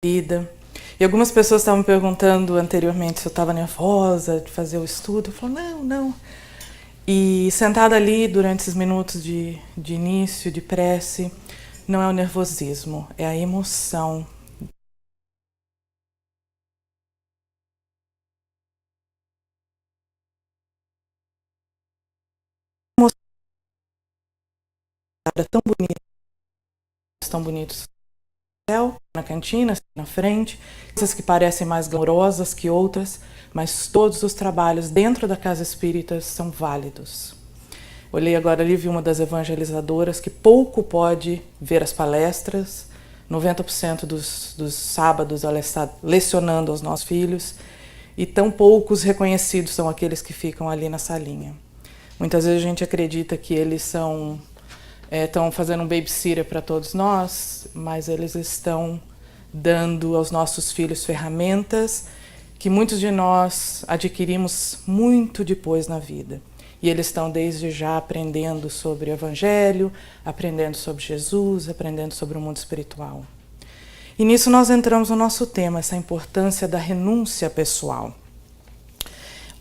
vida. E algumas pessoas estavam me perguntando anteriormente se eu estava nervosa de fazer o estudo. Eu falo, não, não. E sentada ali durante esses minutos de início, de prece, não é o nervosismo, é a emoção. Tão bonita, tão bonitos no céu, na cantina, na frente, coisas que parecem mais glamourosas que outras, mas todos os trabalhos dentro da casa espírita são válidos. Olhei agora ali, vi uma das evangelizadoras que pouco pode ver as palestras, 90% dos sábados ela está lecionando aos nossos filhos, e tão poucos reconhecidos são aqueles que ficam ali na salinha. Muitas vezes a gente acredita que eles estão fazendo um babysitter para todos nós, mas eles estão dando aos nossos filhos ferramentas que muitos de nós adquirimos muito depois na vida. E eles estão desde já aprendendo sobre o Evangelho, aprendendo sobre Jesus, aprendendo sobre o mundo espiritual. E nisso nós entramos no nosso tema, essa importância da renúncia pessoal.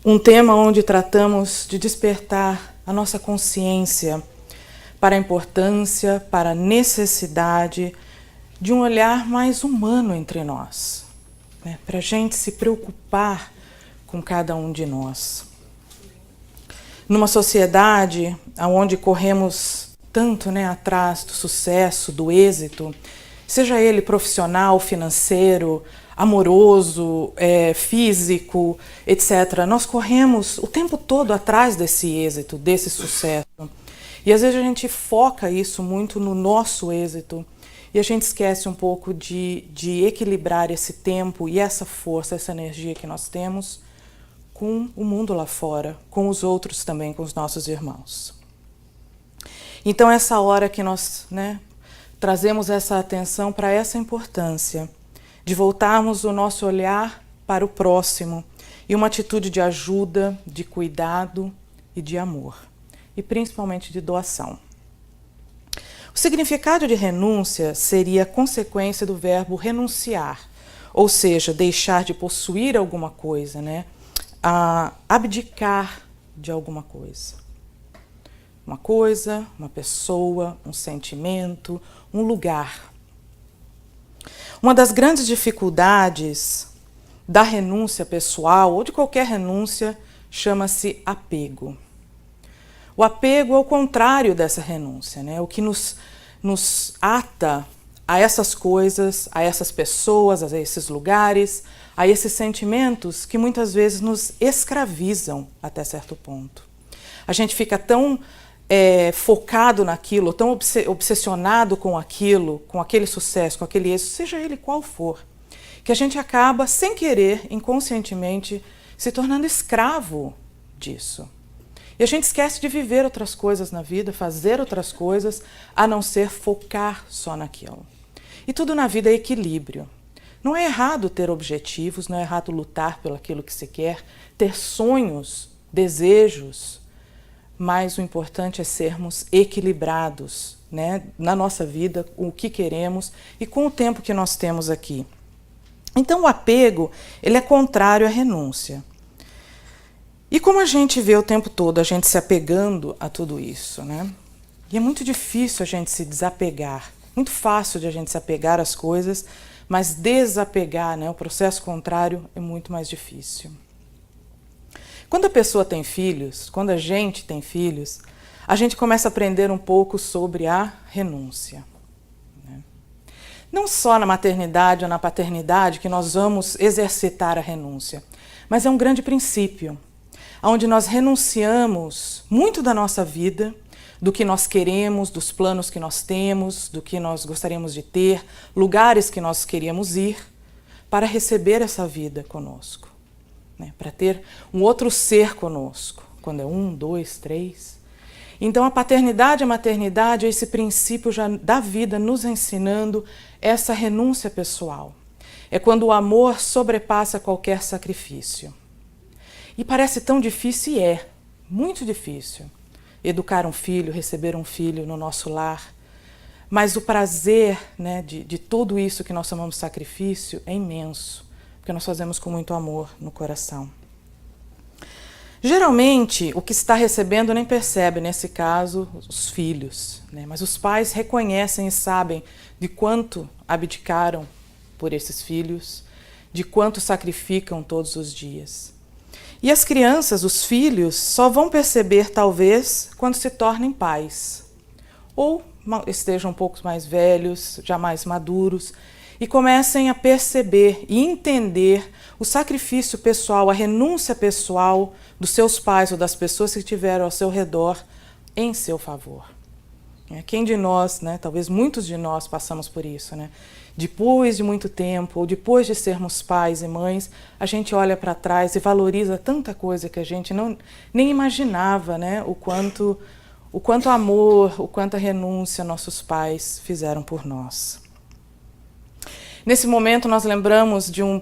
Um tema onde tratamos de despertar a nossa consciência para a importância, para a necessidade de um olhar mais humano entre nós, né? Para a gente se preocupar com cada um de nós. Numa sociedade onde corremos tanto, né, atrás do sucesso, do êxito, seja ele profissional, financeiro, amoroso, físico, etc. Nós corremos o tempo todo atrás desse êxito, desse sucesso. E às vezes a gente foca isso muito no nosso êxito e a gente esquece um pouco de equilibrar esse tempo e essa força, essa energia que nós temos com o mundo lá fora, com os outros também, com os nossos irmãos. Então essa hora que nós, né, trazemos essa atenção para essa importância de voltarmos o nosso olhar para o próximo e uma atitude de ajuda, de cuidado e de amor, e principalmente de doação. O significado de renúncia seria consequência do verbo renunciar, ou seja, deixar de possuir alguma coisa, né? Abdicar de alguma coisa. Uma pessoa, um sentimento, um lugar. Uma das grandes dificuldades da renúncia pessoal, ou de qualquer renúncia, chama-se apego. O apego é o contrário dessa renúncia, né? O que nos ata a essas coisas, a essas pessoas, a esses lugares, a esses sentimentos que muitas vezes nos escravizam até certo ponto. A gente fica tão focado naquilo, tão obsessionado com aquilo, com aquele sucesso, com aquele êxito, seja ele qual for, que a gente acaba, sem querer, inconscientemente, se tornando escravo disso. E a gente esquece de viver outras coisas na vida, fazer outras coisas, a não ser focar só naquilo. E tudo na vida é equilíbrio. Não é errado ter objetivos, não é errado lutar pelo aquilo que se quer, ter sonhos, desejos, mas o importante é sermos equilibrados, né, na nossa vida, o que queremos e com o tempo que nós temos aqui. Então o apego, ele é contrário à renúncia. E como a gente vê o tempo todo a gente se apegando a tudo isso, né? E é muito difícil a gente se desapegar, muito fácil de a gente se apegar às coisas, mas desapegar, né, o processo contrário é muito mais difícil. Quando a pessoa tem filhos, quando a gente tem filhos, a gente começa a aprender um pouco sobre a renúncia, né? Não só na maternidade ou na paternidade que nós vamos exercitar a renúncia, mas é um grande princípio, onde nós renunciamos muito da nossa vida, do que nós queremos, dos planos que nós temos, do que nós gostaríamos de ter, lugares que nós queríamos ir, para receber essa vida conosco, né? Para ter um outro ser conosco, quando é 1, 2, 3. Então a paternidade e a maternidade é esse princípio já da vida nos ensinando essa renúncia pessoal. É quando o amor sobrepassa qualquer sacrifício. E parece tão difícil, e é muito difícil, educar um filho, receber um filho no nosso lar. mas o prazer, né, de tudo isso que nós chamamos de sacrifício é imenso, porque nós fazemos com muito amor no coração. Geralmente, o que está recebendo nem percebe, nesse caso, os filhos, né? Mas os pais reconhecem e sabem de quanto abdicaram por esses filhos, de quanto sacrificam todos os dias. E as crianças, os filhos, só vão perceber, talvez, quando se tornem pais, ou estejam um pouco mais velhos, já mais maduros, e comecem a perceber e entender o sacrifício pessoal, a renúncia pessoal dos seus pais ou das pessoas que estiveram ao seu redor em seu favor. Quem de nós, né, talvez muitos de nós passamos por isso, né? Depois de muito tempo, ou depois de sermos pais e mães, a gente olha para trás e valoriza tanta coisa que a gente nem imaginava, né? O quanto amor, o quanto a renúncia nossos pais fizeram por nós. Nesse momento nós lembramos de uma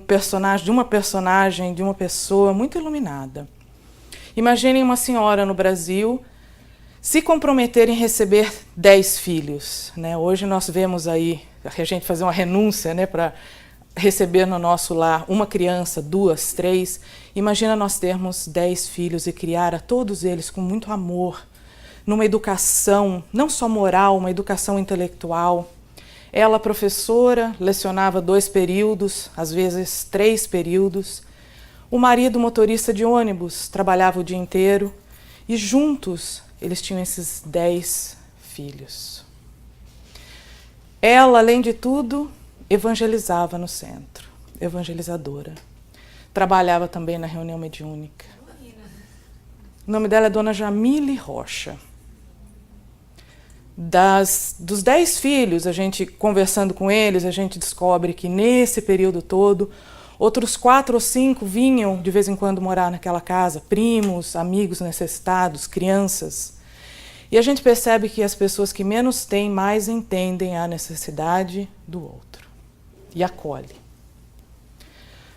personagem, de uma pessoa muito iluminada. Imaginem uma senhora no Brasil se comprometer em receber 10 filhos, né? Hoje nós vemos aí a gente fazer uma renúncia, né, para receber no nosso lar uma criança, 2, 3. Imagina nós termos 10 filhos e criar a todos eles com muito amor, numa educação, não só moral, uma educação intelectual. Ela, professora, lecionava 2 períodos, às vezes 3 períodos. O marido, motorista de ônibus, trabalhava o dia inteiro. E juntos, eles tinham esses 10 filhos. Ela, além de tudo, evangelizava no centro, evangelizadora. Trabalhava também na reunião mediúnica. O nome dela é Dona Jamile Rocha. Dos 10 filhos, a gente conversando com eles, a gente descobre que nesse período todo, outros 4 ou 5 vinham de vez em quando morar naquela casa, primos, amigos necessitados, crianças. E a gente percebe que as pessoas que menos têm, mais entendem a necessidade do outro e acolhe.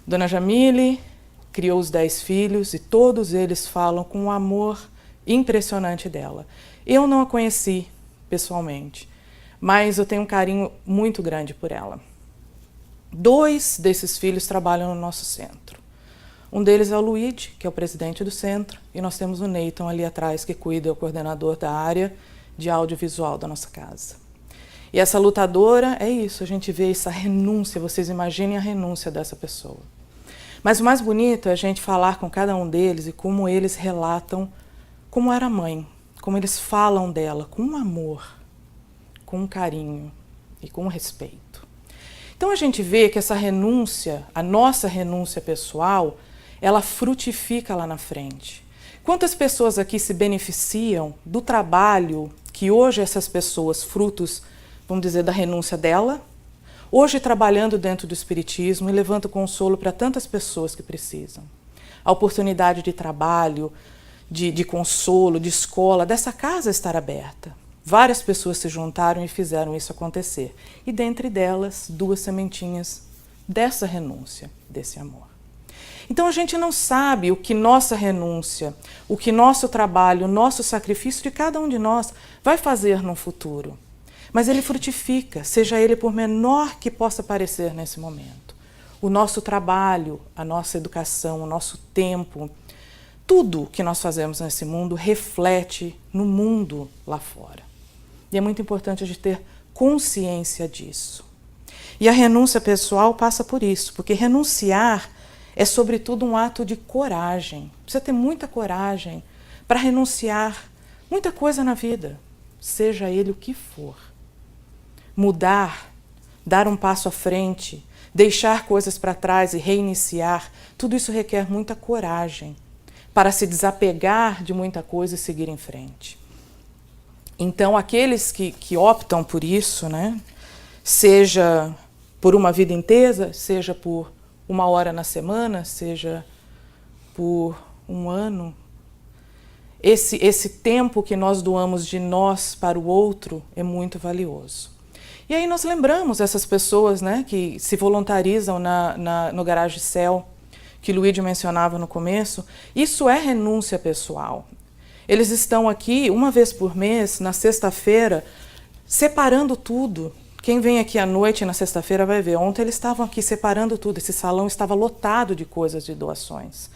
Dona Jamile criou os 10 filhos e todos eles falam com um amor impressionante dela. Eu não a conheci pessoalmente, mas eu tenho um carinho muito grande por ela. 2 desses filhos trabalham no nosso centro. Um deles é o Luigi, que é o presidente do centro, e nós temos o Neyton ali atrás, que cuida, é o coordenador da área de audiovisual da nossa casa. E essa lutadora é isso, a gente vê essa renúncia, vocês imaginem a renúncia dessa pessoa. Mas o mais bonito é a gente falar com cada um deles e como eles relatam como era a mãe, como eles falam dela com um amor, com um carinho e com um respeito. Então a gente vê que essa renúncia, a nossa renúncia pessoal, ela frutifica lá na frente. Quantas pessoas aqui se beneficiam do trabalho que hoje essas pessoas, frutos, vamos dizer, da renúncia dela, hoje trabalhando dentro do Espiritismo e levando consolo para tantas pessoas que precisam. A oportunidade de trabalho, de consolo, de escola, dessa casa estar aberta. Várias pessoas se juntaram e fizeram isso acontecer. E dentre delas, 2 sementinhas dessa renúncia, desse amor. Então a gente não sabe o que nossa renúncia, o que nosso trabalho, o nosso sacrifício de cada um de nós vai fazer no futuro. Mas ele frutifica, seja ele por menor que possa parecer nesse momento. O nosso trabalho, a nossa educação, o nosso tempo, tudo que nós fazemos nesse mundo reflete no mundo lá fora. E é muito importante a gente ter consciência disso. E a renúncia pessoal passa por isso, porque renunciar é, sobretudo, um ato de coragem. Precisa ter muita coragem para renunciar muita coisa na vida, seja ele o que for. Mudar, dar um passo à frente, deixar coisas para trás e reiniciar, tudo isso requer muita coragem para se desapegar de muita coisa e seguir em frente. Então, aqueles que optam por isso, né, seja por uma vida inteira, seja por 1 hora na semana, seja por 1 ano, esse tempo que nós doamos de nós para o outro é muito valioso. E aí nós lembramos essas pessoas, né, que se voluntarizam no Garage Céu, que Luigi mencionava no começo. Isso é renúncia pessoal. Eles estão aqui 1 vez por mês, na sexta-feira, separando tudo. Quem vem aqui à noite, na sexta-feira, vai ver. Ontem eles estavam aqui separando tudo. Esse salão estava lotado de coisas de doações.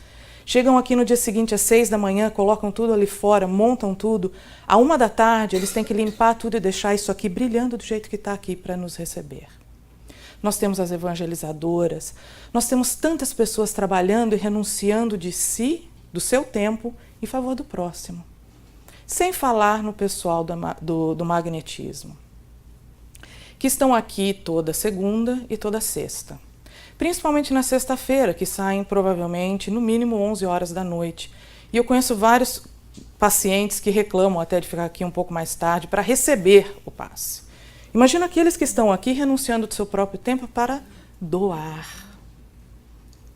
Chegam aqui no dia seguinte, às 6 da manhã, colocam tudo ali fora, montam tudo. À 1 da tarde, eles têm que limpar tudo e deixar isso aqui brilhando do jeito que está aqui para nos receber. Nós temos as evangelizadoras, nós temos tantas pessoas trabalhando e renunciando de si, do seu tempo, em favor do próximo. Sem falar no pessoal do magnetismo, que estão aqui toda segunda e toda sexta. Principalmente na sexta-feira, que saem provavelmente no mínimo 11 horas da noite. E eu conheço vários pacientes que reclamam até de ficar aqui um pouco mais tarde para receber o passe. Imagina aqueles que estão aqui renunciando do seu próprio tempo para doar.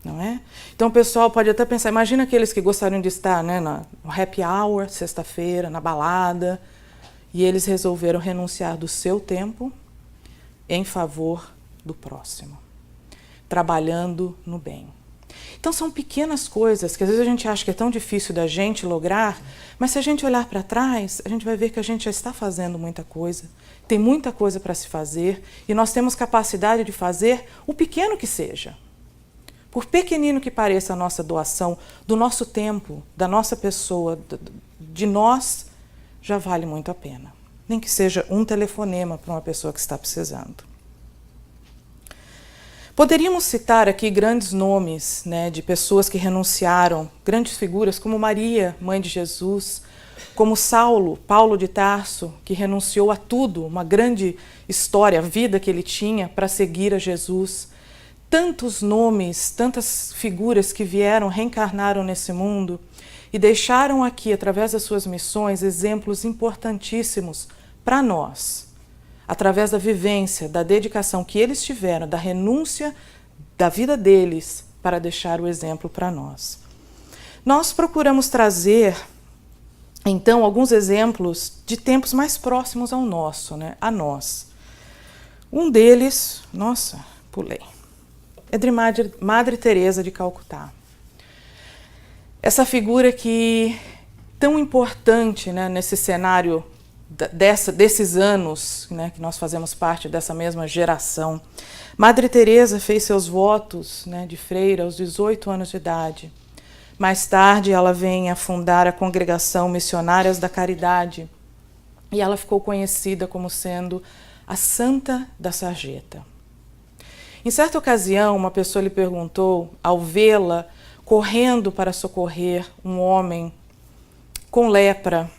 Não é? Então o pessoal pode até pensar, imagina aqueles que gostariam de estar, né, no happy hour, sexta-feira, na balada, e eles resolveram renunciar do seu tempo em favor do próximo, trabalhando no bem. Então são pequenas coisas que às vezes a gente acha que é tão difícil da gente lograr, mas se a gente olhar para trás, a gente vai ver que a gente já está fazendo muita coisa, tem muita coisa para se fazer e nós temos capacidade de fazer o pequeno que seja. Por pequenino que pareça a nossa doação, do nosso tempo, da nossa pessoa, de nós, já vale muito a pena. Nem que seja um telefonema para uma pessoa que está precisando. Poderíamos citar aqui grandes nomes, né, de pessoas que renunciaram, grandes figuras como Maria, mãe de Jesus, como Saulo, Paulo de Tarso, que renunciou a tudo, uma grande história, a vida que ele tinha para seguir a Jesus. Tantos nomes, tantas figuras que vieram, reencarnaram nesse mundo e deixaram aqui, através das suas missões, exemplos importantíssimos para nós, através da vivência, da dedicação que eles tiveram, da renúncia da vida deles para deixar o exemplo para nós. Nós procuramos trazer, então, alguns exemplos de tempos mais próximos ao nosso, né, a nós. Um deles, nossa, pulei. É de Madre Teresa de Calcutá. Essa figura que tão importante, né, nesse cenário desses anos, né, que nós fazemos parte dessa mesma geração. Madre Teresa fez seus votos, né, de freira aos 18 anos de idade. Mais tarde ela vem a fundar a Congregação Missionárias da Caridade e ela ficou conhecida como sendo a Santa da Sarjeta. Em certa ocasião, uma pessoa lhe perguntou, ao vê-la correndo para socorrer um homem com lepra,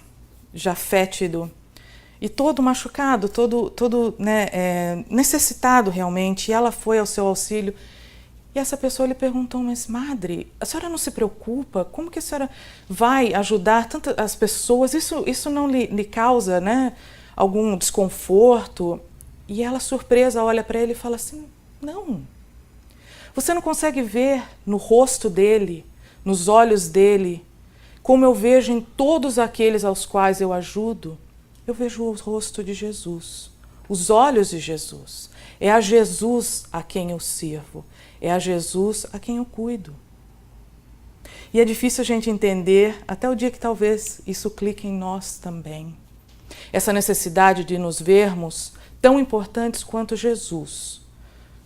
já fétido, e todo machucado, todo né, necessitado realmente, e ela foi ao seu auxílio. E essa pessoa lhe perguntou, mas madre, a senhora não se preocupa? Como que a senhora vai ajudar tantas as pessoas? Isso não lhe causa, né, algum desconforto? E ela, surpresa, olha para ele e fala assim, não. Você não consegue ver no rosto dele, nos olhos dele, como eu vejo em todos aqueles aos quais eu ajudo? Eu vejo o rosto de Jesus, os olhos de Jesus. É a Jesus a quem eu sirvo, é a Jesus a quem eu cuido. E é difícil a gente entender até o dia que talvez isso clique em nós também. Essa necessidade de nos vermos tão importantes quanto Jesus.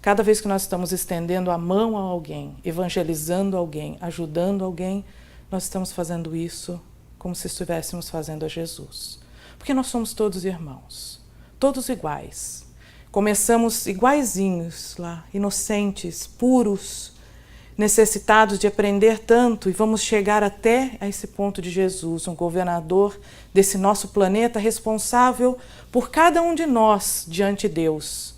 Cada vez que nós estamos estendendo a mão a alguém, evangelizando alguém, ajudando alguém, nós estamos fazendo isso como se estivéssemos fazendo a Jesus. Porque nós somos todos irmãos, todos iguais. Começamos iguaizinhos lá, inocentes, puros, necessitados de aprender tanto e vamos chegar até a esse ponto de Jesus, um governador desse nosso planeta responsável por cada um de nós diante de Deus.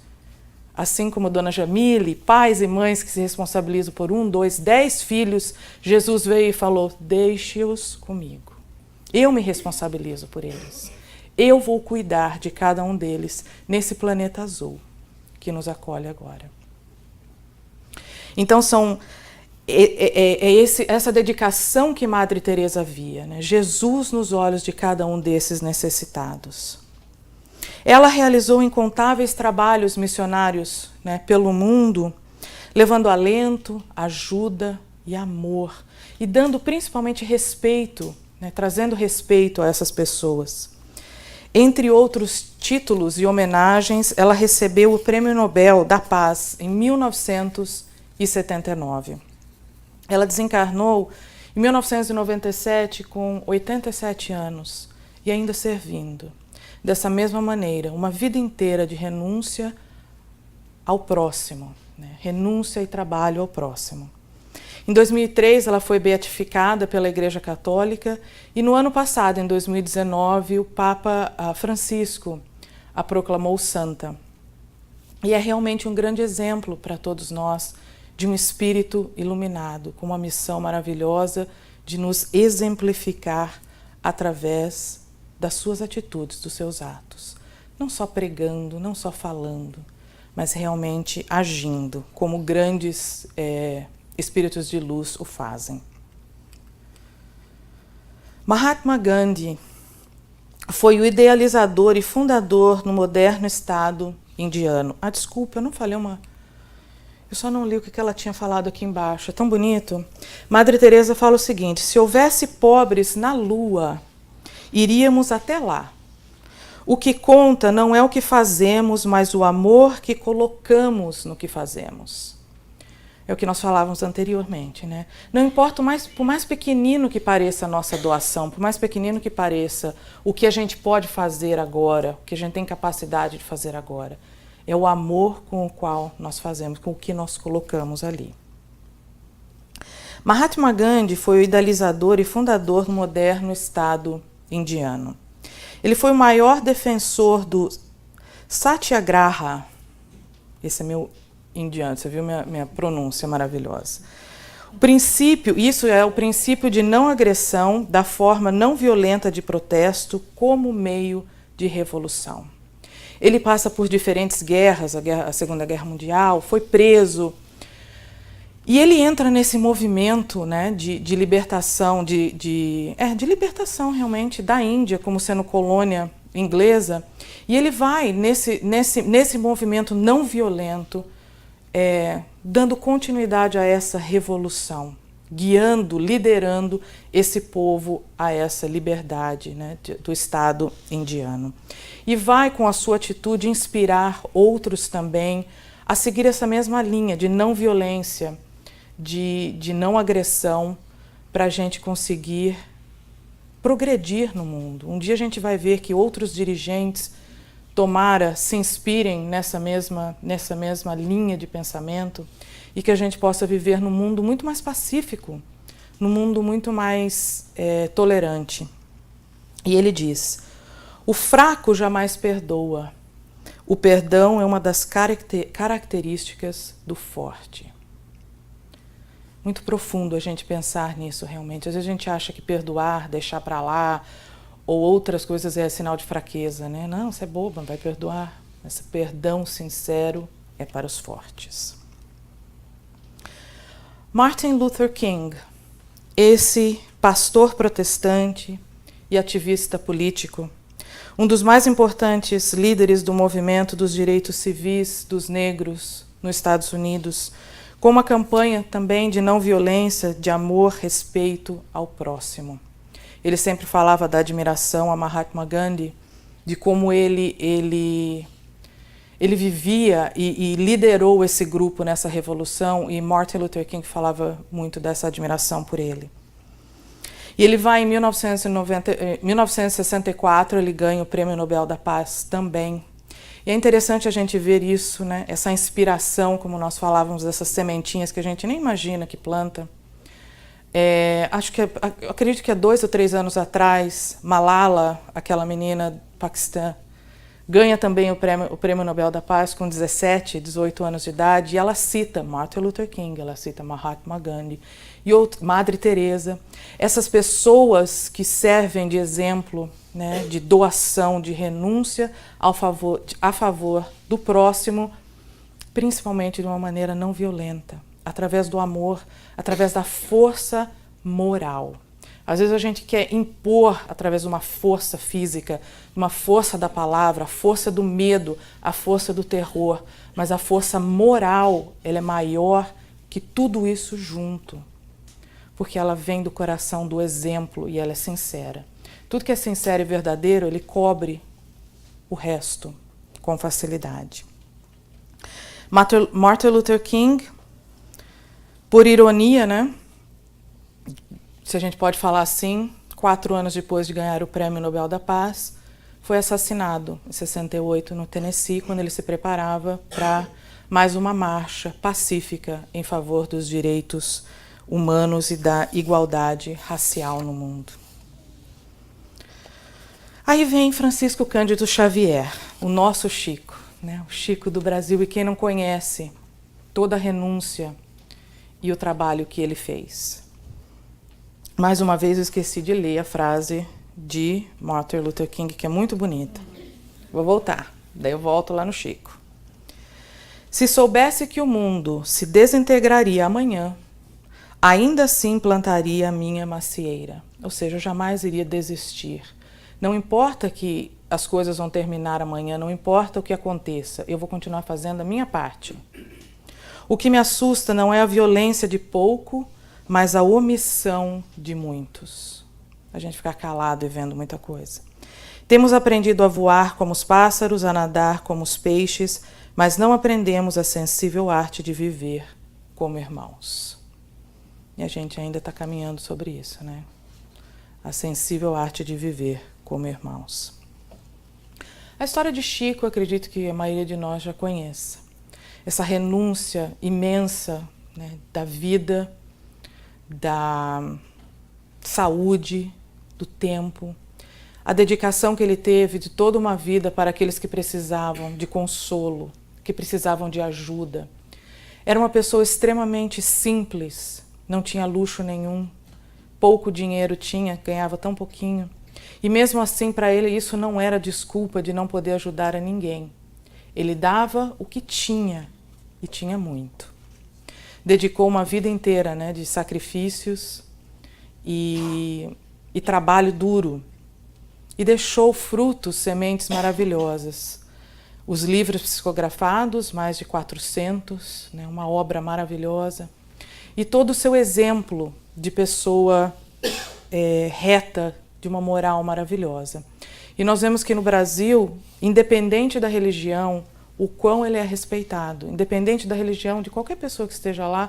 Assim como Dona Jamile, pais e mães que se responsabilizam por 1, 2, 10 filhos, Jesus veio e falou, deixe-os comigo. Eu me responsabilizo por eles. Eu vou cuidar de cada um deles nesse planeta azul que nos acolhe agora. Então essa dedicação que Madre Teresa via, né? Jesus nos olhos de cada um desses necessitados. Ela realizou incontáveis trabalhos missionários, né, pelo mundo, levando alento, ajuda e amor, e dando principalmente respeito, né, trazendo respeito a essas pessoas. Entre outros títulos e homenagens, ela recebeu o Prêmio Nobel da Paz em 1979. Ela desencarnou em 1997 com 87 anos e ainda servindo. Dessa mesma maneira, uma vida inteira de renúncia ao próximo, né? Renúncia e trabalho ao próximo. Em 2003, ela foi beatificada pela Igreja Católica e no ano passado, em 2019, o Papa Francisco a proclamou santa. E é realmente um grande exemplo para todos nós de um espírito iluminado, com uma missão maravilhosa de nos exemplificar através das suas atitudes, dos seus atos. Não só pregando, não só falando, mas realmente agindo, como grandes espíritos de luz o fazem. Mahatma Gandhi foi o idealizador e fundador no moderno Estado indiano. Desculpa, eu não falei uma... Eu só não li o que ela tinha falado aqui embaixo. É tão bonito. Madre Teresa fala o seguinte: se houvesse pobres na Lua, iríamos até lá. O que conta não é o que fazemos, mas o amor que colocamos no que fazemos. É o que nós falávamos anteriormente, né? Não importa, por mais pequenino que pareça a nossa doação, por mais pequenino que pareça o que a gente pode fazer agora, o que a gente tem capacidade de fazer agora, é o amor com o qual nós fazemos, com o que nós colocamos ali. Mahatma Gandhi foi o idealizador e fundador do moderno Estado indiano. Ele foi o maior defensor do Satyagraha. Esse é meu indiano, você viu minha pronúncia maravilhosa. O princípio, isso é o princípio de não agressão, da forma não violenta de protesto como meio de revolução. Ele passa por diferentes guerras, a Segunda Guerra Mundial, foi preso. E ele entra nesse movimento, né, de libertação, de libertação realmente da Índia como sendo colônia inglesa. E ele vai nesse movimento não violento, dando continuidade a essa revolução, guiando, liderando esse povo a essa liberdade, né, do Estado indiano. E vai, com a sua atitude, inspirar outros também a seguir essa mesma linha de não violência, de não agressão, para a gente conseguir progredir no mundo. Um dia a gente vai ver que outros dirigentes, tomara, se inspirem nessa mesma linha de pensamento e que a gente possa viver num mundo muito mais pacífico, num mundo muito mais tolerante. E ele diz: o fraco jamais perdoa. O perdão é uma das características do forte. Muito profundo a gente pensar nisso realmente. Às vezes a gente acha que perdoar, deixar para lá, ou outras coisas é sinal de fraqueza, né? Não, você é boba, vai perdoar. Esse perdão sincero é para os fortes. Martin Luther King, esse pastor protestante e ativista político, um dos mais importantes líderes do movimento dos direitos civis dos negros nos Estados Unidos, com uma campanha também de não violência, de amor, respeito ao próximo. Ele sempre falava da admiração a Mahatma Gandhi, de como ele vivia e liderou esse grupo nessa revolução, e Martin Luther King falava muito dessa admiração por ele. E ele vai em 1964, ele ganha o Prêmio Nobel da Paz também. E é interessante a gente ver isso, né? Essa inspiração, como nós falávamos, dessas sementinhas que a gente nem imagina que planta. Acredito que há 2 ou 3 anos atrás, Malala, aquela menina do Paquistão, ganha também o Prêmio Nobel da Paz com 17, 18 anos de idade, e ela cita Martin Luther King, ela cita Mahatma Gandhi, e Madre Teresa, essas pessoas que servem de exemplo, né, de doação, de renúncia a favor do próximo, principalmente de uma maneira não violenta, através do amor, através da força moral. Às vezes a gente quer impor, através de uma força física, uma força da palavra, a força do medo, a força do terror, mas a força moral, ela é maior que tudo isso junto, porque ela vem do coração do exemplo e ela é sincera. Tudo que é sincero e verdadeiro, ele cobre o resto com facilidade. Martin Luther King, por ironia, né? Se a gente pode falar assim, 4 anos depois de ganhar o Prêmio Nobel da Paz, foi assassinado em 68 no Tennessee, quando ele se preparava para mais uma marcha pacífica em favor dos direitos humanos e da igualdade racial no mundo. Aí vem Francisco Cândido Xavier, o nosso Chico, né? O Chico do Brasil, e quem não conhece toda a renúncia e o trabalho que ele fez. Mais uma vez eu esqueci de ler a frase de Martin Luther King, que é muito bonita. Vou voltar, daí eu volto lá no Chico. Se soubesse que o mundo se desintegraria amanhã, ainda assim plantaria a minha macieira. Ou seja, eu jamais iria desistir. Não importa que as coisas vão terminar amanhã, não importa o que aconteça, eu vou continuar fazendo a minha parte. O que me assusta não é a violência de pouco, mas a omissão de muitos. A gente ficar calado e vendo muita coisa. Temos aprendido a voar como os pássaros, a nadar como os peixes, mas não aprendemos a sensível arte de viver como irmãos. E a gente ainda está caminhando sobre isso, né? A sensível arte de viver como irmãos. A história de Chico, eu acredito que a maioria de nós já conheça. Essa renúncia imensa, né, da vida, da saúde, do tempo, a dedicação que ele teve de toda uma vida para aqueles que precisavam de consolo, que precisavam de ajuda. Era uma pessoa extremamente simples, não tinha luxo nenhum, pouco dinheiro tinha, ganhava tão pouquinho. E mesmo assim, para ele, isso não era desculpa de não poder ajudar a ninguém. Ele dava o que tinha, e tinha muito. Dedicou uma vida inteira, né, de sacrifícios e trabalho duro. E deixou frutos, sementes maravilhosas. Os livros psicografados, mais de 400, né, uma obra maravilhosa. E todo o seu exemplo de pessoa reta, de uma moral maravilhosa. E nós vemos que no Brasil, independente da religião, o quão ele é respeitado, independente da religião, de qualquer pessoa que esteja lá,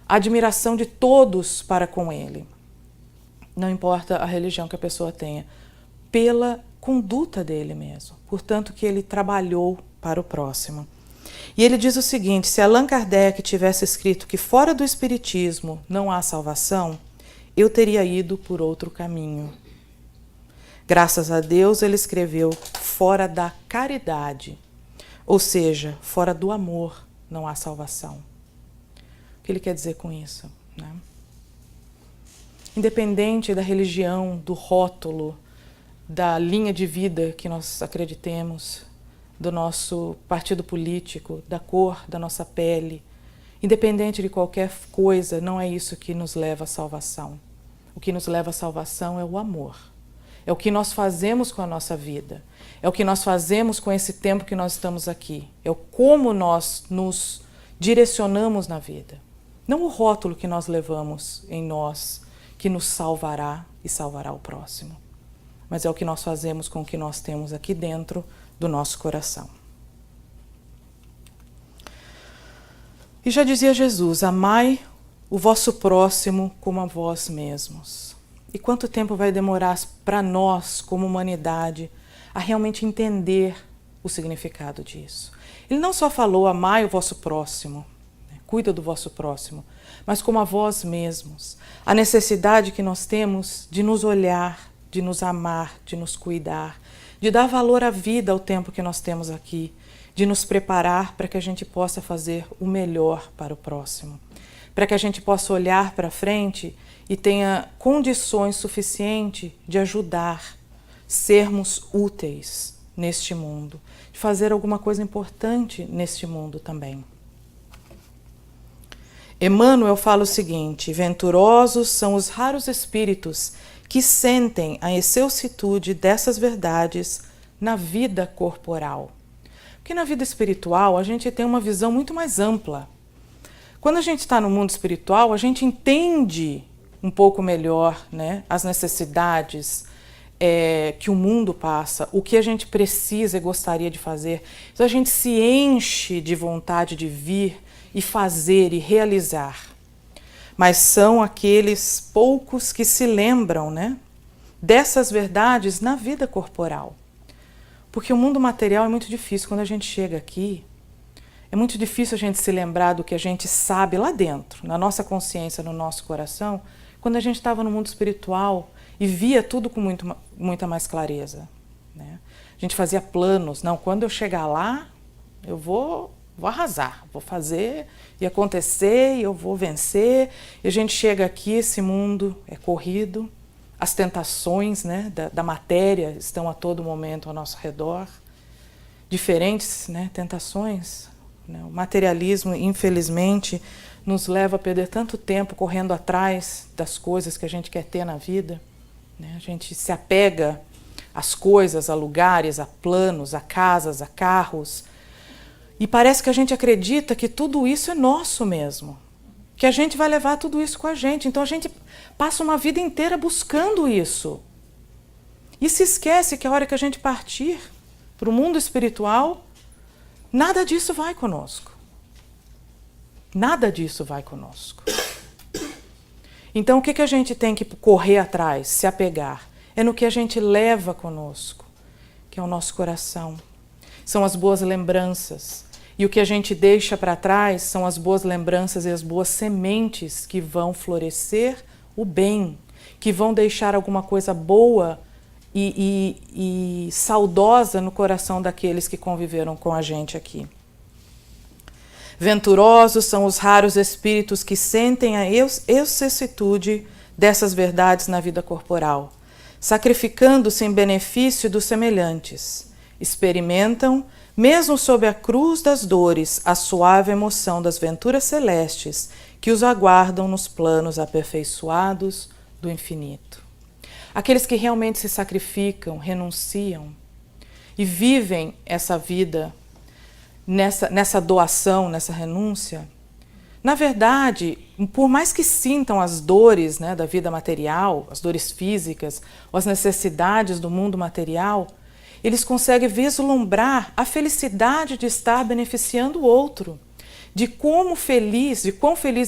a admiração de todos para com ele. Não importa a religião que a pessoa tenha, pela conduta dele mesmo, portanto que ele trabalhou para o próximo. E ele diz o seguinte: se Allan Kardec tivesse escrito que fora do espiritismo não há salvação, eu teria ido por outro caminho. Graças a Deus ele escreveu fora da caridade, ou seja, fora do amor não há salvação. O que ele quer dizer com isso, né? Independente da religião, do rótulo, da linha de vida que nós acreditemos, do nosso partido político, da cor da nossa pele, independente de qualquer coisa, não é isso que nos leva à salvação. O que nos leva à salvação é o amor. É o que nós fazemos com a nossa vida. É o que nós fazemos com esse tempo que nós estamos aqui. É o como nós nos direcionamos na vida. Não o rótulo que nós levamos em nós, que nos salvará e salvará o próximo. Mas é o que nós fazemos com o que nós temos aqui dentro do nosso coração. E já dizia Jesus: amai o vosso próximo como a vós mesmos. E quanto tempo vai demorar para nós, como humanidade, a realmente entender o significado disso? Ele não só falou: amai o vosso próximo, né? Cuida do vosso próximo, mas como a vós mesmos. A necessidade que nós temos de nos olhar, de nos amar, de nos cuidar, de dar valor à vida ao tempo que nós temos aqui, de nos preparar para que a gente possa fazer o melhor para o próximo, para que a gente possa olhar para frente e tenha condições suficientes de ajudar, sermos úteis neste mundo, de fazer alguma coisa importante neste mundo também. Emmanuel fala o seguinte: venturosos são os raros espíritos que sentem a excelsitude dessas verdades na vida corporal. Porque na vida espiritual a gente tem uma visão muito mais ampla. Quando a gente está no mundo espiritual, a gente entende um pouco melhor, né, as necessidades, que o mundo passa, o que a gente precisa e gostaria de fazer. Então a gente se enche de vontade de vir e fazer e realizar. Mas são aqueles poucos que se lembram, né, dessas verdades na vida corporal. Porque o mundo material é muito difícil. Quando a gente chega aqui, é muito difícil a gente se lembrar do que a gente sabe lá dentro, na nossa consciência, no nosso coração, quando a gente estava no mundo espiritual e via tudo com muita mais clareza, né? A gente fazia planos. Não, quando eu chegar lá, eu vou arrasar, vou fazer e acontecer e eu vou vencer. E a gente chega aqui, esse mundo é corrido, as tentações, né, da matéria estão a todo momento ao nosso redor, diferentes, né, tentações. Né? O materialismo, infelizmente, nos leva a perder tanto tempo correndo atrás das coisas que a gente quer ter na vida. Né? A gente se apega às coisas, a lugares, a planos, a casas, a carros, e parece que a gente acredita que tudo isso é nosso mesmo, que a gente vai levar tudo isso com a gente. Então a gente passa uma vida inteira buscando isso. E se esquece que a hora que a gente partir para o mundo espiritual, nada disso vai conosco. Nada disso vai conosco. Então o que a gente tem que correr atrás, se apegar? É no que a gente leva conosco, que é o nosso coração. São as boas lembranças. E o que a gente deixa para trás são as boas lembranças e as boas sementes que vão florescer o bem, que vão deixar alguma coisa boa e saudosa no coração daqueles que conviveram com a gente aqui. Venturosos são os raros espíritos que sentem a excessitude dessas verdades na vida corporal, sacrificando-se em benefício dos semelhantes. Experimentam, mesmo sob a cruz das dores, a suave emoção das venturas celestes que os aguardam nos planos aperfeiçoados do infinito. Aqueles que realmente se sacrificam, renunciam e vivem essa vida nessa doação, nessa renúncia, na verdade, por mais que sintam as dores, né, da vida material, as dores físicas, ou as necessidades do mundo material, eles conseguem vislumbrar a felicidade de estar beneficiando o outro, de quão feliz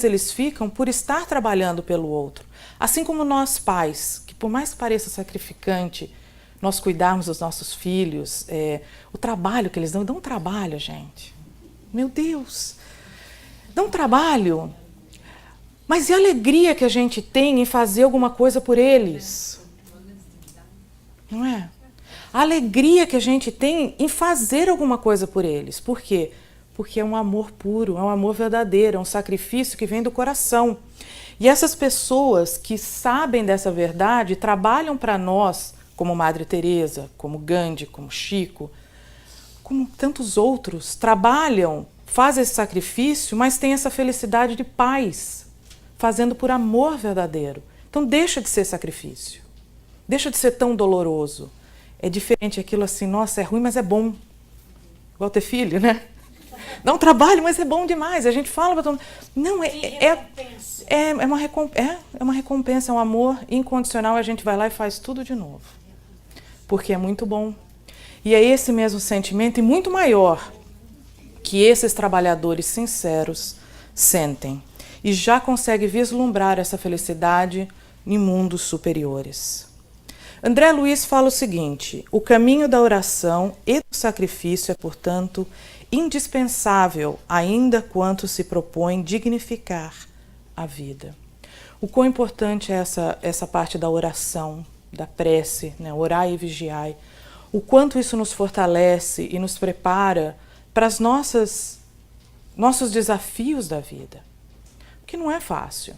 eles ficam por estar trabalhando pelo outro. Assim como nós pais, que por mais que pareça sacrificante, nós cuidarmos dos nossos filhos, o trabalho que eles dão um trabalho, gente. Meu Deus, dão um trabalho. Mas e a alegria que a gente tem em fazer alguma coisa por eles? Não é? A alegria que a gente tem em fazer alguma coisa por eles. Por quê? Porque é um amor puro, é um amor verdadeiro, é um sacrifício que vem do coração. E essas pessoas que sabem dessa verdade trabalham para nós, como Madre Teresa, como Gandhi, como Chico, como tantos outros, trabalham, fazem esse sacrifício, mas têm essa felicidade de paz, fazendo por amor verdadeiro. Então deixa de ser sacrifício, deixa de ser tão doloroso. É diferente aquilo assim, nossa, é ruim, mas é bom. Igual ter filho, né? Dá um trabalho, mas é bom demais. A gente fala para todo mundo. Não, é uma recompensa, é um amor incondicional. A gente vai lá e faz tudo de novo. Porque é muito bom. E é esse mesmo sentimento, e muito maior, que esses trabalhadores sinceros sentem. E já conseguem vislumbrar essa felicidade em mundos superiores. André Luiz fala o seguinte: o caminho da oração e do sacrifício é, portanto, indispensável, ainda quanto se propõe dignificar a vida. O quão importante é essa parte da oração, da prece, né? Orai e vigiai. O quanto isso nos fortalece e nos prepara para os nossos desafios da vida. Porque não é fácil.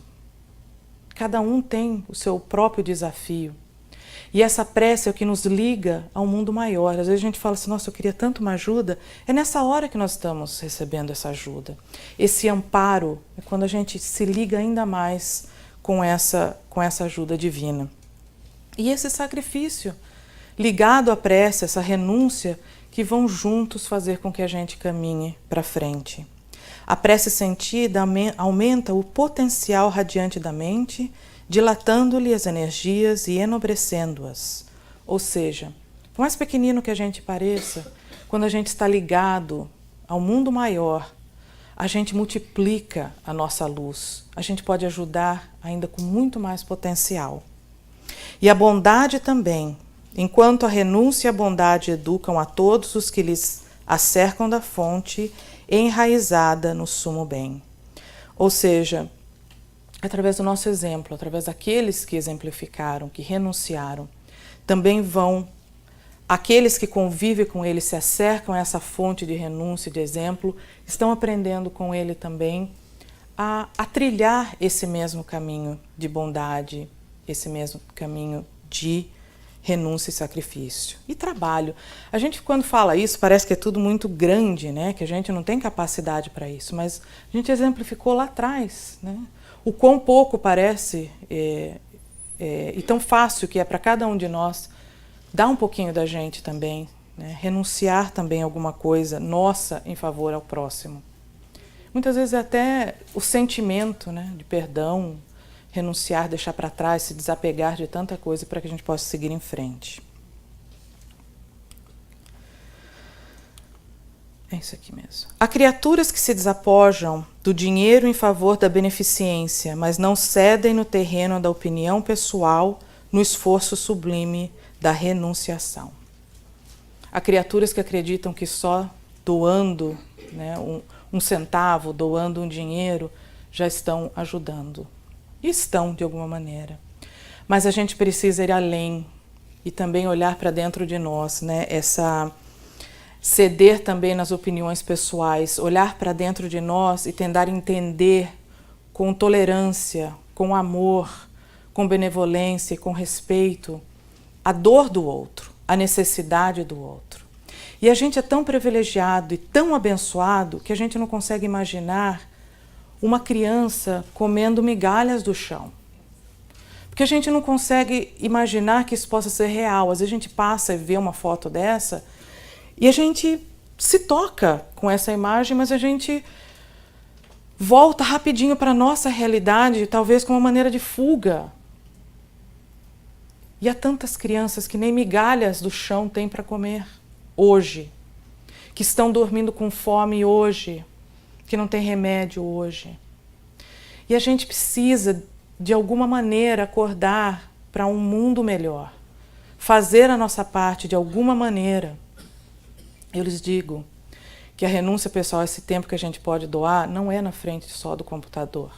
Cada um tem o seu próprio desafio. E essa prece é o que nos liga ao mundo maior. Às vezes a gente fala assim, nossa, eu queria tanto uma ajuda. É nessa hora que nós estamos recebendo essa ajuda. Esse amparo é quando a gente se liga ainda mais com essa ajuda divina. E esse sacrifício, ligado à prece, essa renúncia, que vão juntos fazer com que a gente caminhe para frente. A prece sentida aumenta o potencial radiante da mente, dilatando-lhe as energias e enobrecendo-as. Ou seja, por mais pequenino que a gente pareça, quando a gente está ligado ao mundo maior, a gente multiplica a nossa luz. A gente pode ajudar ainda com muito mais potencial. E a bondade também. Enquanto a renúncia e a bondade educam a todos os que lhes acercam da fonte, enraizada no sumo bem. Ou seja, através do nosso exemplo, através daqueles que exemplificaram, que renunciaram, também vão, aqueles que convivem com ele, se acercam a essa fonte de renúncia e de exemplo, estão aprendendo com ele também a trilhar esse mesmo caminho de bondade, esse mesmo caminho de renúncia e sacrifício. E trabalho. A gente, quando fala isso, parece que é tudo muito grande, né? Que a gente não tem capacidade para isso, mas a gente exemplificou lá atrás, né? O quão pouco parece e tão fácil que é para cada um de nós dar um pouquinho da gente também, né? Renunciar também a alguma coisa nossa em favor ao próximo. Muitas vezes até o sentimento, né, de perdão, renunciar, deixar para trás, se desapegar de tanta coisa para que a gente possa seguir em frente. É isso aqui mesmo. Há criaturas que se desapojam do dinheiro em favor da beneficência, mas não cedem no terreno da opinião pessoal, no esforço sublime da renunciação. Há criaturas que acreditam que só doando, né, um centavo, doando um dinheiro, já estão ajudando. E estão, de alguma maneira. Mas a gente precisa ir além e também olhar para dentro de nós, né? Ceder também nas opiniões pessoais, olhar para dentro de nós e tentar entender com tolerância, com amor, com benevolência e com respeito a dor do outro, a necessidade do outro. E a gente é tão privilegiado e tão abençoado que a gente não consegue imaginar uma criança comendo migalhas do chão. Porque a gente não consegue imaginar que isso possa ser real. Às vezes a gente passa e vê uma foto dessa e a gente se toca com essa imagem, mas a gente volta rapidinho para a nossa realidade, talvez com uma maneira de fuga. E há tantas crianças que nem migalhas do chão têm para comer hoje, que estão dormindo com fome hoje, que não tem remédio hoje. E a gente precisa, de alguma maneira, acordar para um mundo melhor, fazer a nossa parte de alguma maneira. Eu lhes digo que a renúncia pessoal, esse tempo que a gente pode doar, não é na frente só do computador,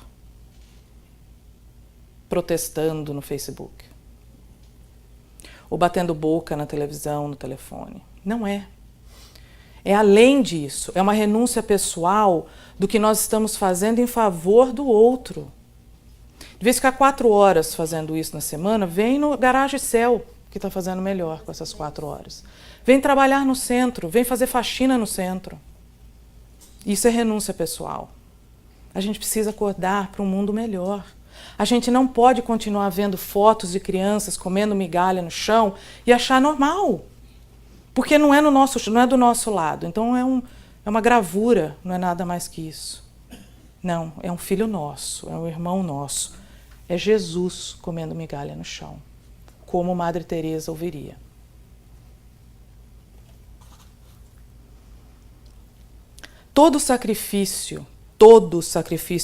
protestando no Facebook, ou batendo boca na televisão, no telefone. Não é. É além disso, é uma renúncia pessoal do que nós estamos fazendo em favor do outro. De vez em ficar 4 horas fazendo isso na semana, vem no Garage Céu, que está fazendo melhor com essas 4 horas. Vem trabalhar no centro, vem fazer faxina no centro. Isso é renúncia pessoal. A gente precisa acordar para um mundo melhor. A gente não pode continuar vendo fotos de crianças comendo migalha no chão e achar normal. Porque não é do nosso lado. Então é uma gravura, não é nada mais que isso. Não, é um filho nosso, é um irmão nosso. É Jesus comendo migalha no chão, como Madre Teresa ouviria. Todo sacrifício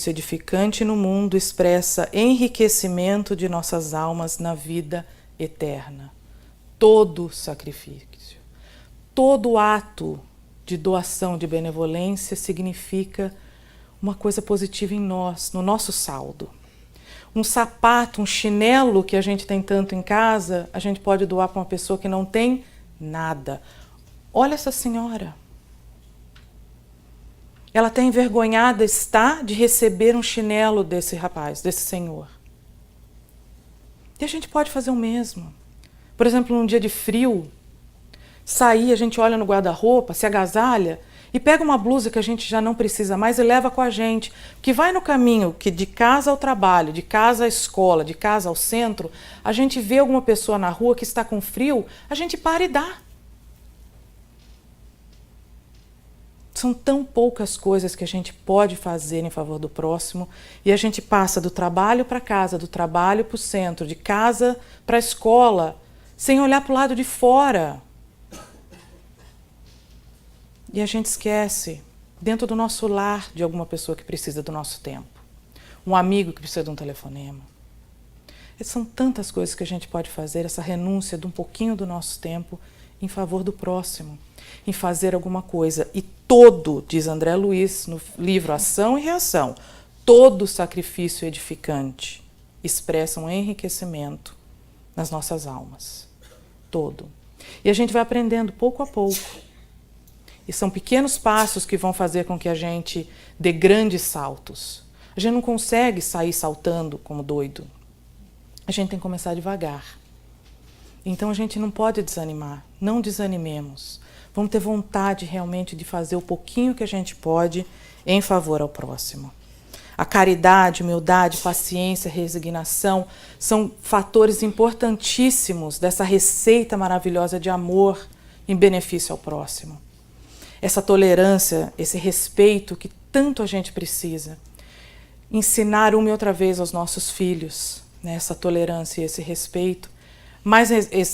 edificante no mundo expressa enriquecimento de nossas almas na vida eterna. Todo sacrifício. Todo ato de doação, de benevolência, significa uma coisa positiva em nós, no nosso saldo. Um sapato, um chinelo que a gente tem tanto em casa, a gente pode doar para uma pessoa que não tem nada. Olha essa senhora. Ela está envergonhada, de receber um chinelo desse rapaz, desse senhor. E a gente pode fazer o mesmo. Por exemplo, num dia de frio, sair, a gente olha no guarda-roupa, se agasalha e pega uma blusa que a gente já não precisa mais e leva com a gente. Que vai no caminho que de casa ao trabalho, de casa à escola, de casa ao centro, a gente vê alguma pessoa na rua que está com frio, a gente para e dá. São tão poucas coisas que a gente pode fazer em favor do próximo e a gente passa do trabalho para casa, do trabalho para o centro, de casa para a escola, sem olhar para o lado de fora. E a gente esquece, dentro do nosso lar, de alguma pessoa que precisa do nosso tempo. Um amigo que precisa de um telefonema. São tantas coisas que a gente pode fazer, essa renúncia de um pouquinho do nosso tempo em favor do próximo, em fazer alguma coisa. E todo, diz André Luiz no livro Ação e Reação, todo sacrifício edificante expressa um enriquecimento nas nossas almas. Todo. E a gente vai aprendendo pouco a pouco. E são pequenos passos que vão fazer com que a gente dê grandes saltos. A gente não consegue sair saltando como doido. A gente tem que começar devagar. Então a gente não pode desanimar. Não desanimemos. Vamos ter vontade realmente de fazer o pouquinho que a gente pode em favor ao próximo. A caridade, humildade, paciência, resignação são fatores importantíssimos dessa receita maravilhosa de amor em benefício ao próximo. Essa tolerância, esse respeito que tanto a gente precisa. Ensinar uma e outra vez aos nossos filhos, né, essa tolerância e esse respeito, mas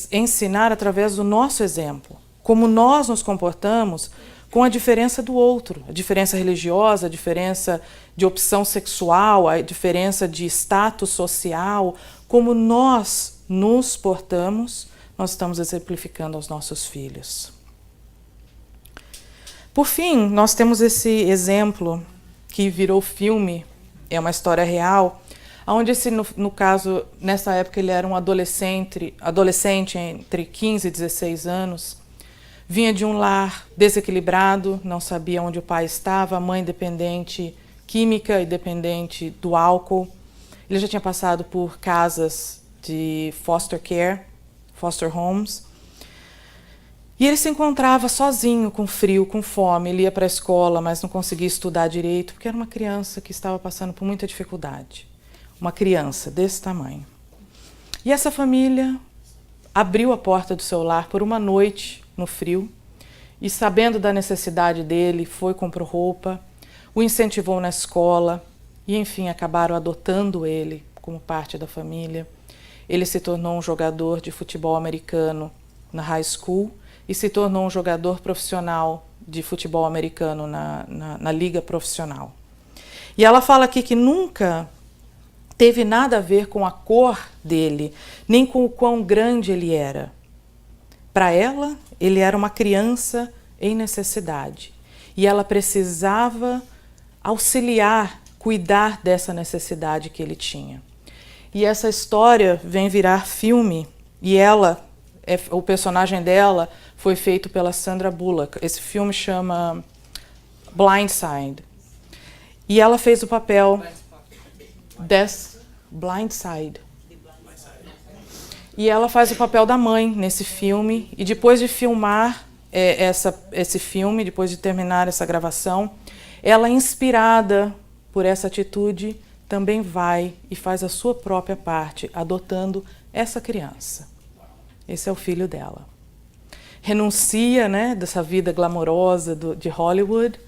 ensinar através do nosso exemplo. Como nós nos comportamos com a diferença do outro, a diferença religiosa, a diferença de opção sexual, a diferença de status social, como nós nos portamos, nós estamos exemplificando aos nossos filhos. Por fim, nós temos esse exemplo que virou filme, é uma história real, onde no caso, nessa época ele era um adolescente entre 15 e 16 anos, vinha de um lar desequilibrado, não sabia onde o pai estava, a mãe dependente química e dependente do álcool. Ele já tinha passado por casas de foster care, foster homes. E ele se encontrava sozinho, com frio, com fome. Ele ia para a escola, mas não conseguia estudar direito, porque era uma criança que estava passando por muita dificuldade. Uma criança desse tamanho. E essa família abriu a porta do seu lar por uma noite no frio e, sabendo da necessidade dele, foi, comprou roupa, o incentivou na escola e, enfim, acabaram adotando ele como parte da família. Ele se tornou um jogador de futebol americano na high school e se tornou um jogador profissional de futebol americano na liga profissional. E ela fala aqui que nunca teve nada a ver com a cor dele, nem com o quão grande ele era. Para ela, ele era uma criança em necessidade. E ela precisava auxiliar, cuidar dessa necessidade que ele tinha. E essa história vem virar filme. E ela, o personagem dela foi feito pela Sandra Bullock. Esse filme chama Blindside. E ela fez o papel Blindside. E ela faz o papel da mãe nesse filme. E depois de filmar esse filme, depois de terminar essa gravação, ela, inspirada por essa atitude, também vai e faz a sua própria parte, adotando essa criança. Esse é o filho dela. Renuncia, né, dessa vida glamourosa de Hollywood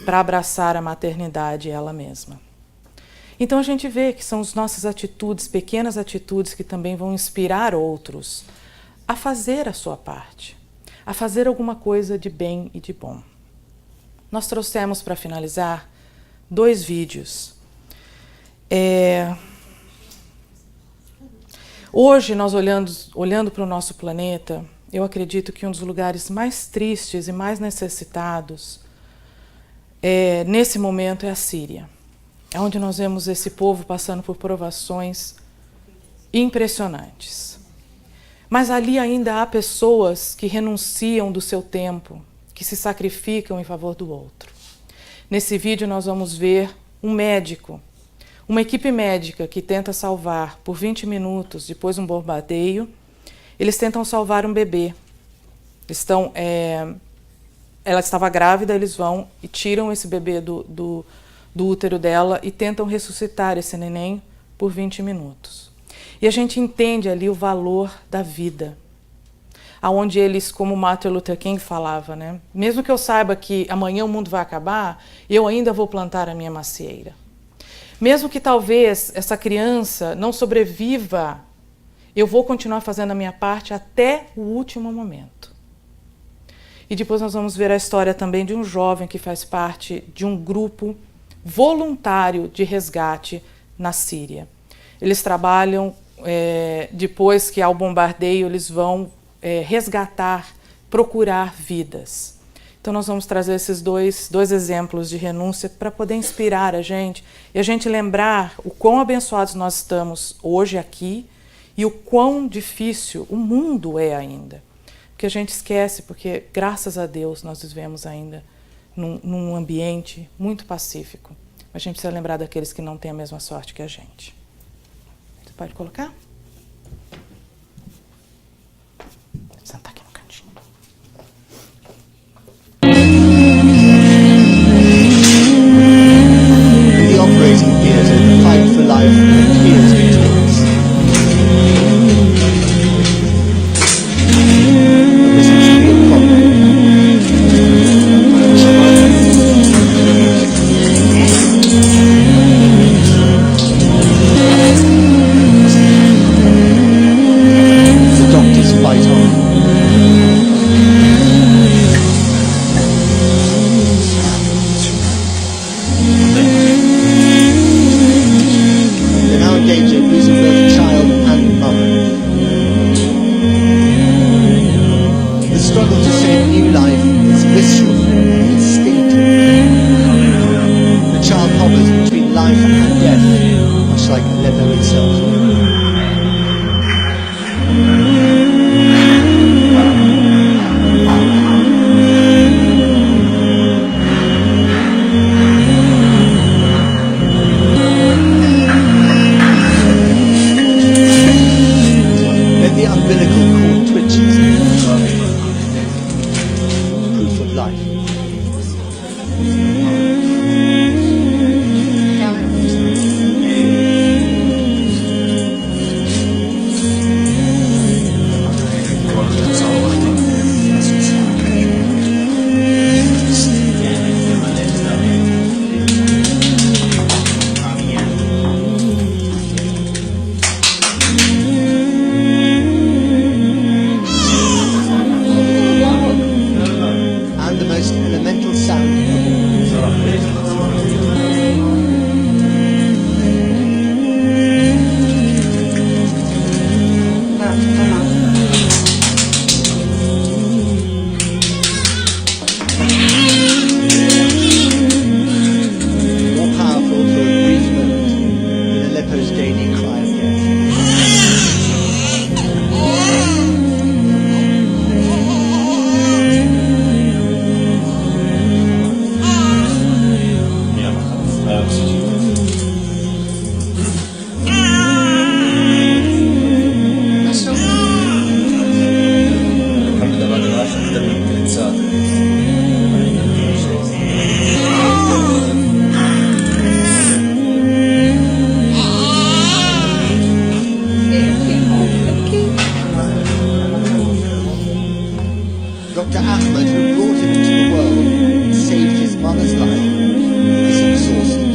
para abraçar a maternidade ela mesma. Então a gente vê que são as nossas atitudes, pequenas atitudes, que também vão inspirar outros a fazer a sua parte, a fazer alguma coisa de bem e de bom. Nós trouxemos, para finalizar, 2 vídeos. Hoje, nós olhando para o nosso planeta, eu acredito que um dos lugares mais tristes e mais necessitados nesse momento é a Síria. É onde nós vemos esse povo passando por provações impressionantes. Mas ali ainda há pessoas que renunciam do seu tempo, que se sacrificam em favor do outro. Nesse vídeo nós vamos ver um médico, uma equipe médica que tenta salvar por 20 minutos, depois de um bombardeio, eles tentam salvar um bebê. Ela estava grávida, eles vão e tiram esse bebê do útero dela e tentam ressuscitar esse neném por 20 minutos. E a gente entende ali o valor da vida. Aonde eles, como Martin Luther King falava, né? Mesmo que eu saiba que amanhã o mundo vai acabar, eu ainda vou plantar a minha macieira. Mesmo que talvez essa criança não sobreviva, Eu vou continuar fazendo a minha parte até o último momento. E depois nós vamos ver a história também de um jovem que faz parte de um grupo voluntário de resgate na Síria. Eles trabalham, depois que há o bombardeio, eles vão resgatar, procurar vidas. Então nós vamos trazer esses dois exemplos de renúncia para poder inspirar a gente e a gente lembrar o quão abençoados nós estamos hoje aqui e o quão difícil o mundo é ainda. Porque a gente esquece, porque graças a Deus nós vivemos ainda num ambiente muito pacífico. Mas a gente precisa lembrar daqueles que não têm a mesma sorte que a gente. Você pode colocar? Vou sentar aqui no cantinho. The operating theatre, the fight for life is victorious. But this must be a problem. The doctors fight on. They're now in danger of losing both child and mother. The struggle to save new life is visceral and instinctive. The child hovers between life and death, much like Aleppo itself. Then the umbilical cord twitches. Proof of life. And the most elemental sound of all. More powerful for a brief moment than Aleppo's daily cry of death. Dr. Ahmed, who brought him into the world and saved his mother's life, is exhausted.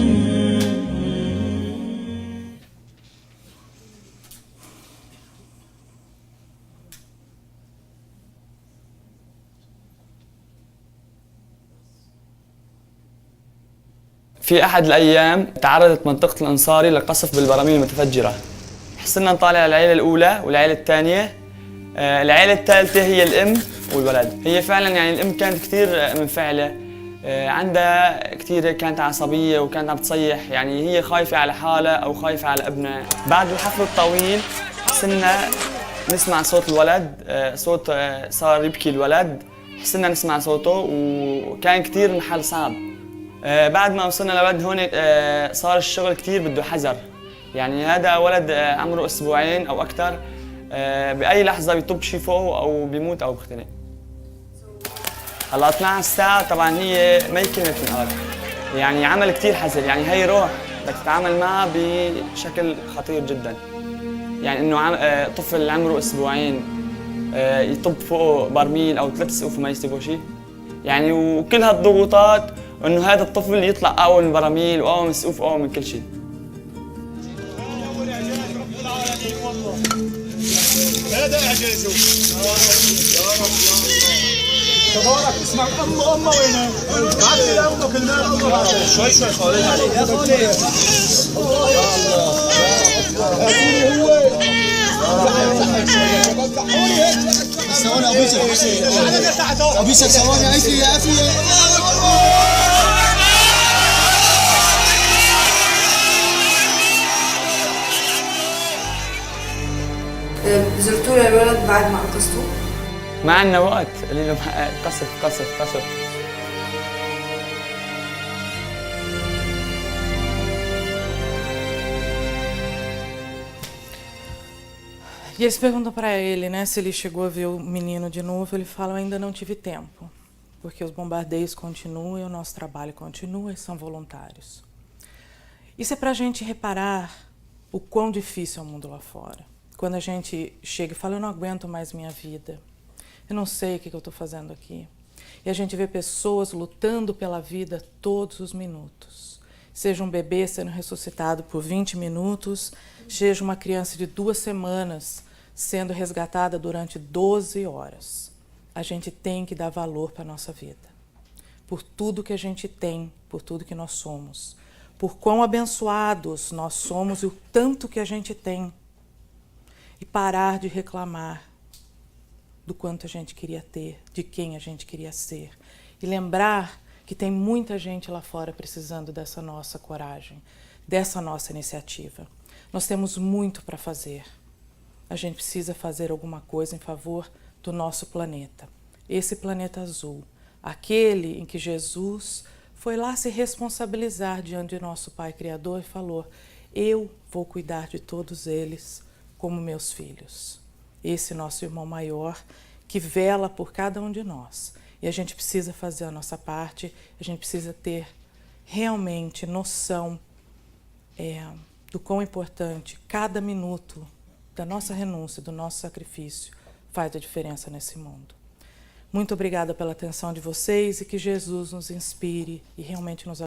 في أحد الأيام تعرضت منطقة الأنصاري لقصف بالبراميل المتفجرة. حصلنا نطالع العيلة الأولى والعيلة الثانية. العيلة الثالثة هي الأم والولد. هي فعلا يعني الأم كانت كثير منفعلة، عندها كثير كانت عصبية وكانت عم تصيح، يعني هي خايفة على حالها أو خايفة على ابنها. بعد الحفل الطويل حصلنا نسمع صوت الولد، صوت صار يبكي الولد، حصلنا نسمع صوته وكان كثير محل صعب. بعد ما وصلنا لولد هون صار الشغل كثير بده حذر، يعني هذا ولد عمره أسبوعين أو أكثر، بأي لحظة بيطب شي فوقه أو بيموت أو بيختنق. هلا 12 ساعة طبعا هي ما كلمة من الأرض، يعني عمل كثير حذر، يعني هي روح بدك تتعامل معها بشكل خطير جدا. يعني إنه طفل عمره أسبوعين يطب فوقه برميل أو 3 سقوف وما يستوي شيء، يعني وكل هالضغوطات إنه هذا الطفل يطلع أقوى من البراميل وأقوى من السقوف وأقوى من كل شيء. تبارك اسمك أمه وينه؟ عادي أمه كلنا أمه شوي شوي خالد عليك يا خالد ثواني أبوسك ثواني عيسي يا أخي زرتوا للولد بعد ما انقذتوه؟ ما عندنا وقت، قالوا له قصف قصف قصف. E eles perguntam para ele, né, se ele chegou a ver o menino de novo. Ele fala, eu ainda não tive tempo, porque os bombardeios continuam e o nosso trabalho continua e são voluntários. Isso é para a gente reparar o quão difícil é o mundo lá fora. Quando a gente chega e fala, eu não aguento mais minha vida, eu não sei o que eu estou fazendo aqui. E a gente vê pessoas lutando pela vida todos os minutos. Seja um bebê sendo ressuscitado por 20 minutos, seja uma criança de 2 semanas sendo resgatada durante 12 horas. A gente tem que dar valor para a nossa vida. Por tudo que a gente tem, por tudo que nós somos. Por quão abençoados nós somos e o tanto que a gente tem. E parar de reclamar do quanto a gente queria ter, de quem a gente queria ser. E lembrar que tem muita gente lá fora precisando dessa nossa coragem, dessa nossa iniciativa. Nós temos muito para fazer. A gente precisa fazer alguma coisa em favor do nosso planeta. Esse planeta azul, aquele em que Jesus foi lá se responsabilizar diante de nosso Pai Criador e falou, eu vou cuidar de todos eles como meus filhos. Esse nosso irmão maior que vela por cada um de nós. E a gente precisa fazer a nossa parte, a gente precisa ter realmente noção do quão importante cada minuto da nossa renúncia, do nosso sacrifício, faz a diferença nesse mundo. Muito obrigada pela atenção de vocês e que Jesus nos inspire e realmente nos abençoe.